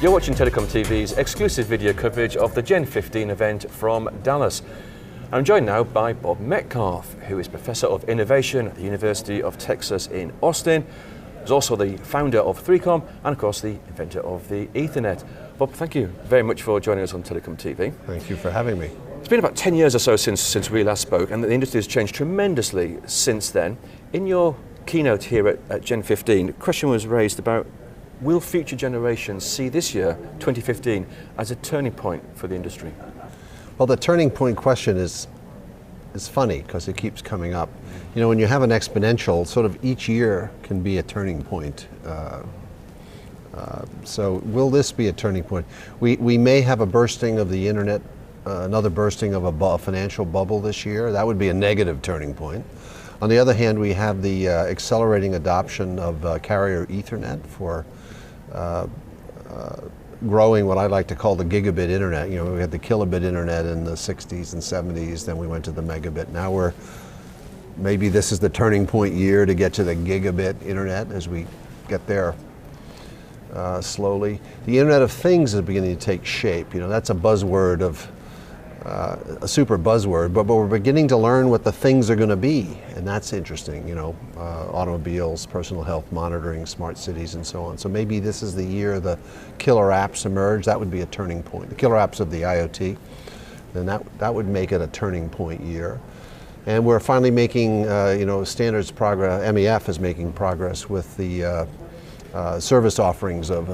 You're watching Telecom TV's exclusive video coverage of the Gen 15 event from Dallas. I'm joined now by Bob Metcalfe, who is Professor of Innovation at the University of Texas in Austin. He's also the founder of 3Com and of course the inventor of the Ethernet. Bob, thank you very much for joining us on Telecom TV. Thank you for having me. It's been about 10 years or so since we last spoke, and the industry has changed tremendously since then. In your keynote here at Gen 15, the question was raised about, will future generations see this year, 2015, as a turning point for the industry? Well, the turning point question is funny because it keeps coming up. You know, when you have an exponential, sort of each year can be a turning point. So will this be a turning point? We may have a bursting of the internet, another bursting of a financial bubble this year. That would be a negative turning point. On the other hand, we have the accelerating adoption of carrier Ethernet for growing what I like to call the gigabit internet. You know, we had the kilobit internet in the 60s and 70s, then we went to the megabit. Now maybe this is the turning point year to get to the gigabit internet as we get there slowly. The Internet of Things is beginning to take shape. You know, that's a buzzword a super buzzword, but we're beginning to learn what the things are going to be, and that's interesting. You know, automobiles, personal health monitoring, smart cities, and so on. So maybe this is the year the killer apps emerge. That would be a turning point. The killer apps of the IoT, then that would make it a turning point year. And we're finally making, you know, standards progress. MEF is making progress with the service offerings of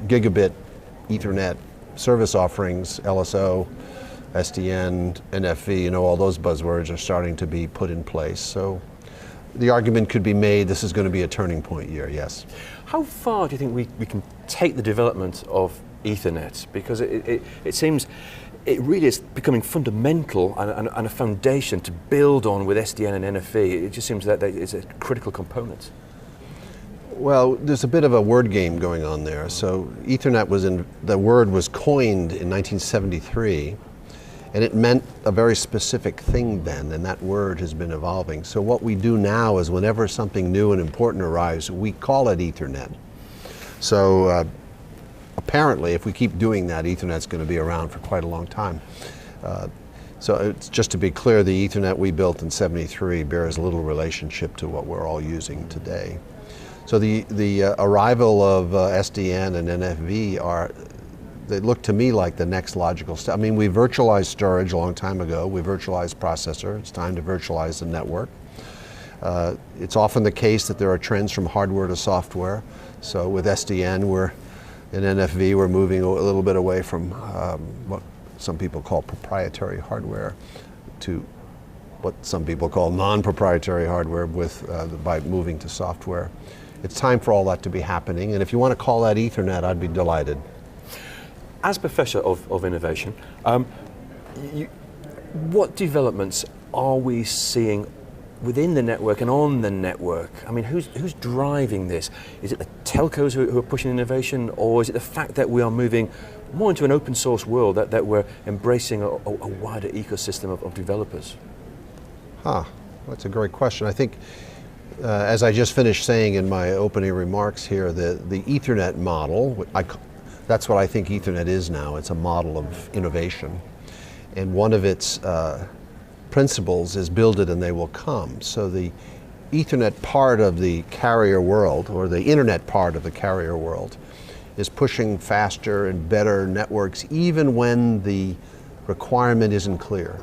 gigabit Ethernet service offerings, LSO, SDN, NFV, you know, all those buzzwords are starting to be put in place. So the argument could be made this is going to be a turning point year, yes. How far do you think we can take the development of Ethernet? Because it seems it really is becoming fundamental and a foundation to build on with SDN and NFV. It just seems that it's a critical component. Well, there's a bit of a word game going on there. So Ethernet the word was coined in 1973. And it meant a very specific thing then, and that word has been evolving. So what we do now is whenever something new and important arrives, we call it Ethernet. So apparently, if we keep doing that, Ethernet's going to be around for quite a long time. So it's just to be clear, the Ethernet we built in '73 bears little relationship to what we're all using today. So the arrival of SDN and NFV they look to me like the next logical step. I mean, we virtualized storage a long time ago. We virtualized processor. It's time to virtualize the network. It's often the case that there are trends from hardware to software. So with SDN, in NFV, we're moving a little bit away from what some people call proprietary hardware to what some people call non-proprietary hardware by moving to software. It's time for all that to be happening. And if you want to call that Ethernet, I'd be delighted. As Professor of Innovation, what developments are we seeing within the network and on the network? I mean, who's driving this? Is it the telcos who are pushing innovation, or is it the fact that we are moving more into an open source world, that we're embracing a wider ecosystem of developers? That's a great question. I think, as I just finished saying in my opening remarks here, the Ethernet model, that's what I think Ethernet is now. It's a model of innovation. And one of its principles is build it and they will come. So the Ethernet part of the carrier world, or the internet part of the carrier world, is pushing faster and better networks even when the requirement isn't clear.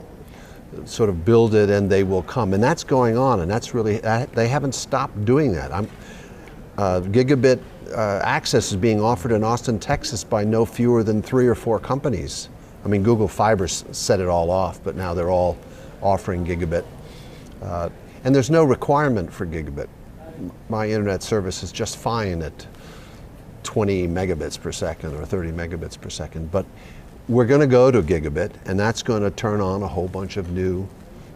Sort of build it and they will come. And that's going on, and that's really, they haven't stopped doing that. Gigabit access is being offered in Austin, Texas by no fewer than 3 or 4 companies. I mean, Google Fiber set it all off, but now they're all offering gigabit. And there's no requirement for gigabit. My internet service is just fine at 20 megabits per second or 30 megabits per second. But we're going to go to gigabit, and that's going to turn on a whole bunch of new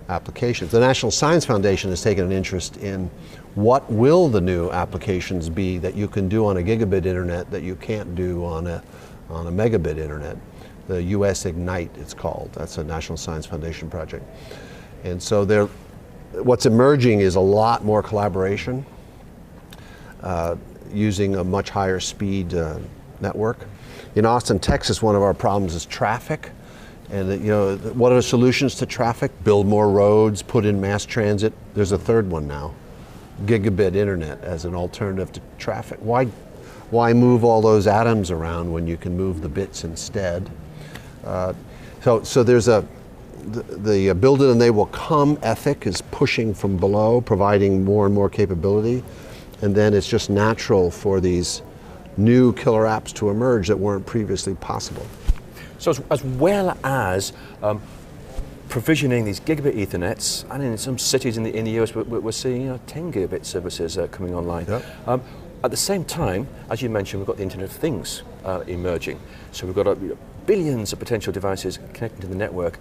applications. The National Science Foundation has taken an interest in what will the new applications be that you can do on a gigabit internet that you can't do on a megabit internet. The US Ignite, it's called. That's a National Science Foundation project. And so what's emerging is a lot more collaboration using a much higher speed network. In Austin, Texas, one of our problems is traffic. And you know, what are the solutions to traffic? Build more roads, put in mass transit. There's a third one now, gigabit internet as an alternative to traffic. Why move all those atoms around when you can move the bits instead? So there's the build it and they will come ethic is pushing from below, providing more and more capability. And then it's just natural for these new killer apps to emerge that weren't previously possible. So as well as provisioning these gigabit Ethernets, and in some cities in the US we're seeing 10 gigabit services coming online. Yep. At the same time, as you mentioned, we've got the Internet of Things emerging. So we've got billions of potential devices connecting to the network,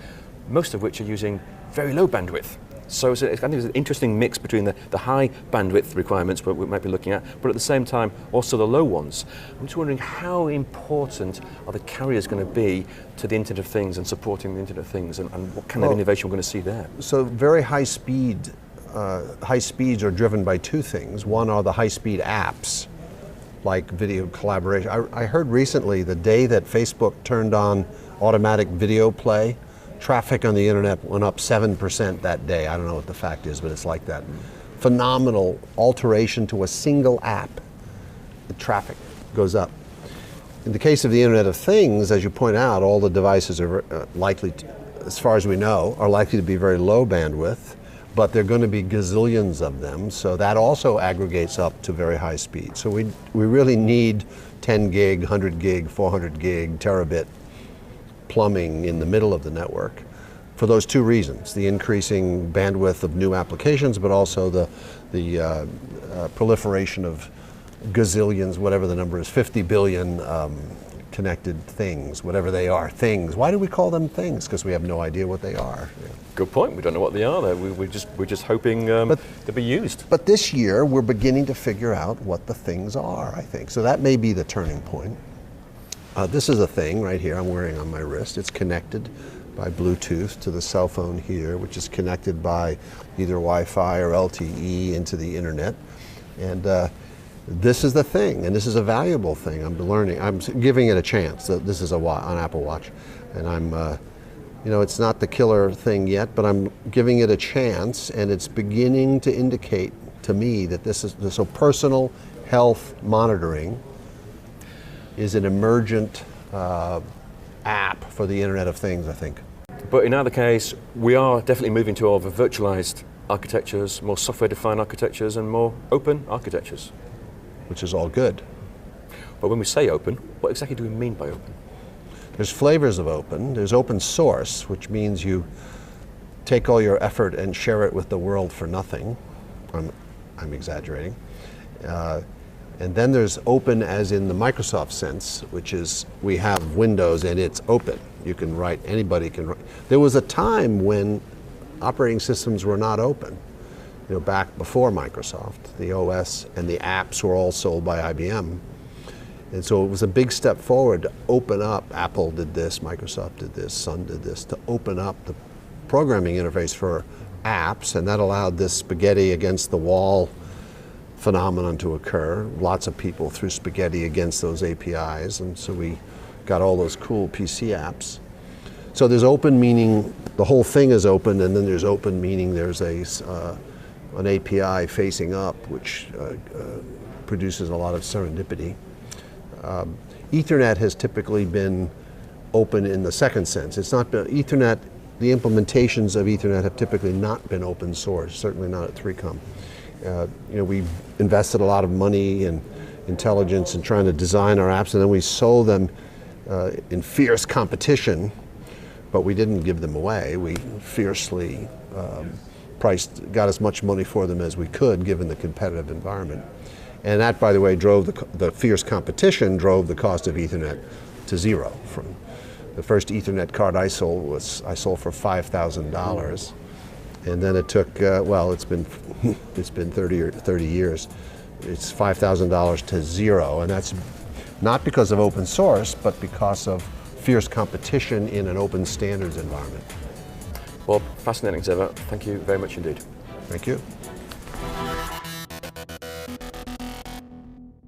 most of which are using very low bandwidth. So I think there's an interesting mix between the high bandwidth requirements we might be looking at, but at the same time also the low ones. I'm just wondering, how important are the carriers going to be to the Internet of Things and supporting the Internet of Things, and what kind of innovation we're going to see there? So very high speeds are driven by two things. One are the high-speed apps, like video collaboration. I heard recently the day that Facebook turned on automatic video play, traffic on the internet went up 7% that day. I don't know what the fact is, but it's like that. Phenomenal alteration to a single app. The traffic goes up. In the case of the Internet of Things, as you point out, all the devices are likely to, as far as we know, are likely to be very low bandwidth, but there are going to be gazillions of them, so that also aggregates up to very high speed. So we really need 10 gig, 100 gig, 400 gig, terabit plumbing in the middle of the network for those two reasons: the increasing bandwidth of new applications, but also the proliferation of gazillions, whatever the number is, 50 billion connected things, whatever they are, things. Why do we call them things? Because we have no idea what they are. Good point. We don't know what they are. We're just hoping they'll be used. But this year we're beginning to figure out what the things are, I think. So that may be the turning point. This is a thing right here I'm wearing on my wrist. It's connected by Bluetooth to the cell phone here, which is connected by either Wi-Fi or LTE into the internet. And this is the thing, and this is a valuable thing. I'm learning. I'm giving it a chance. This is an Apple Watch, and I'm, you know, it's not the killer thing yet, but I'm giving it a chance, and it's beginning to indicate to me that this is so personal health monitoring is an emergent app for the Internet of Things, I think. But in either case, we are definitely moving to over virtualized architectures, more software-defined architectures, and more open architectures. Which is all good. But when we say open, what exactly do we mean by open? There's flavors of open. There's open source, which means you take all your effort and share it with the world for nothing. I'm exaggerating. And then there's open as in the Microsoft sense, which is we have Windows and it's open. You can write, anybody can write. There was a time when operating systems were not open. You know, back before Microsoft, the OS and the apps were all sold by IBM. And so it was a big step forward to open up. Apple did this, Microsoft did this, Sun did this, to open up the programming interface for apps, and that allowed this spaghetti against the wall phenomenon to occur. Lots of people threw spaghetti against those APIs, and so we got all those cool PC apps. So there's open meaning the whole thing is open, and then there's open meaning there's an API facing up, which produces a lot of serendipity. Ethernet has typically been open in the second sense. It's not been Ethernet. The implementations of Ethernet have typically not been open source. Certainly not at 3Com. You know, we invested a lot of money and intelligence in trying to design our apps, and then we sold them in fierce competition, but we didn't give them away. We fiercely got as much money for them as we could, given the competitive environment. And that, by the way, drove the fierce competition drove the cost of Ethernet to zero. From the first Ethernet card I sold for $5,000. And then it took, well, it's been 30 years. It's $5,000 to zero, and that's not because of open source, but because of fierce competition in an open standards environment. Well, fascinating as ever. Thank you very much indeed. Thank you.